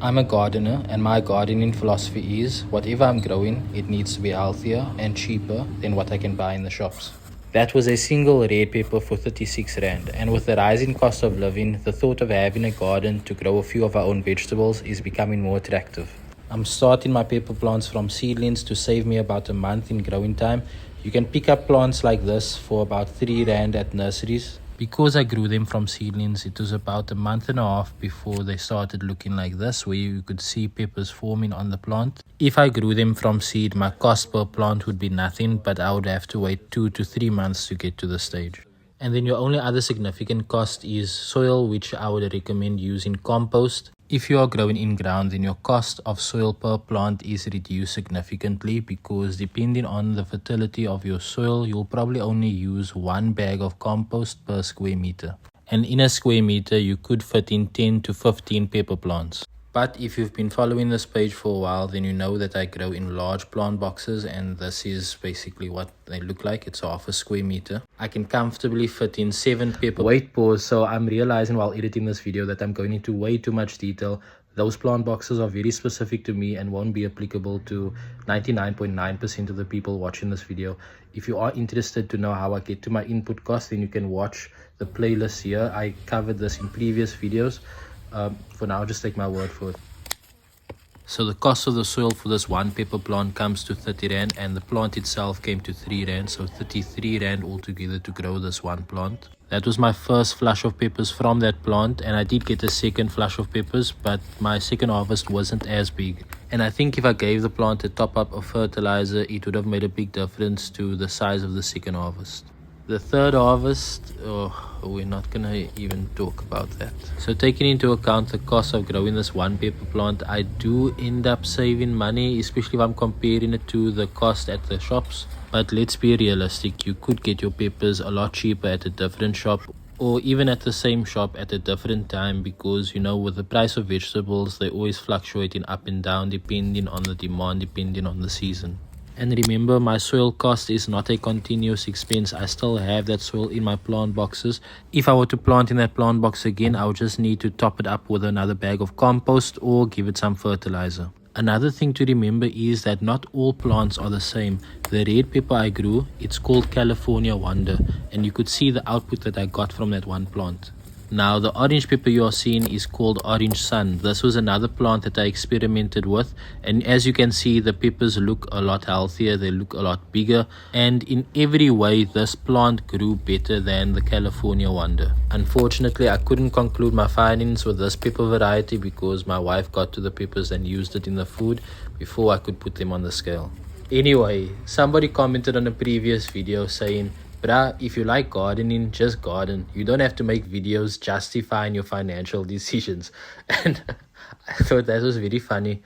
I'm a gardener, and my gardening philosophy is whatever I'm growing, it needs to be healthier and cheaper than what I can buy in the shops. That was a single red pepper for 36 Rand, and with the rising cost of living, the thought of having a garden to grow a few of our own vegetables is becoming more attractive. I'm starting my pepper plants from seedlings to save me about a month in growing time. You can pick up plants like this for about 3 Rand at nurseries. Because I grew them from seedlings, it was about a month and a half before they started looking like this, where you could see peppers forming on the plant. If I grew them from seed, my cost per plant would be nothing, but I would have to wait 2 to 3 months to get to this stage. And then your only other significant cost is soil, which I would recommend using compost. If you are growing in ground, then your cost of soil per plant is reduced significantly, because depending on the fertility of your soil, you'll probably only use 1 bag of compost per square meter. And in a square meter, you could fit in 10 to 15 pepper plants. But if you've been following this page for a while, then you know that I grow in large plant boxes, and this is basically what they look like. It's half a square meter. I can comfortably fit in 7 pepper. Wait, pause. So I'm realizing while editing this video that I'm going into way too much detail. Those plant boxes are very specific to me and won't be applicable to 99.9% of the people watching this video. If you are interested to know how I get to my input cost, then you can watch the playlist here. I covered this in previous videos. For now, just take my word for it. So the cost of the soil for this 1 pepper plant comes to 30 Rand, and the plant itself came to 3 Rand, so 33 Rand altogether to grow this 1 plant. That was my first flush of peppers from that plant, and I did get a second flush of peppers, but my second harvest wasn't as big. And I think if I gave the plant a top up of fertilizer, it would have made a big difference to the size of the second harvest. The third harvest, we're not gonna even talk about that. So taking into account the cost of growing this 1 pepper plant, I do end up saving money, especially if I'm comparing it to the cost at the shops. But let's be realistic, you could get your peppers a lot cheaper at a different shop, or even at the same shop at a different time, because with the price of vegetables, they always fluctuating up and down depending on the demand, depending on the season. And remember, my soil cost is not a continuous expense. I still have that soil in my plant boxes. If I were to plant in that plant box again, I would just need to top it up with another bag of compost or give it some fertilizer. Another thing to remember is that not all plants are the same. The red pepper I grew, it's called California Wonder, and you could see the output that I got from that one plant. Now, the orange pepper you are seeing is called Orange Sun. This was another plant that I experimented with, and as you can see, the peppers look a lot healthier, they look a lot bigger, and in every way this plant grew better than the California Wonder. Unfortunately, I couldn't conclude my findings with this pepper variety because my wife got to the peppers and used it in the food before I could put them on the scale. Anyway, somebody commented on a previous video saying, "Bruh, if you like gardening, just garden. You don't have to make videos justifying your financial decisions." And I thought that was very funny.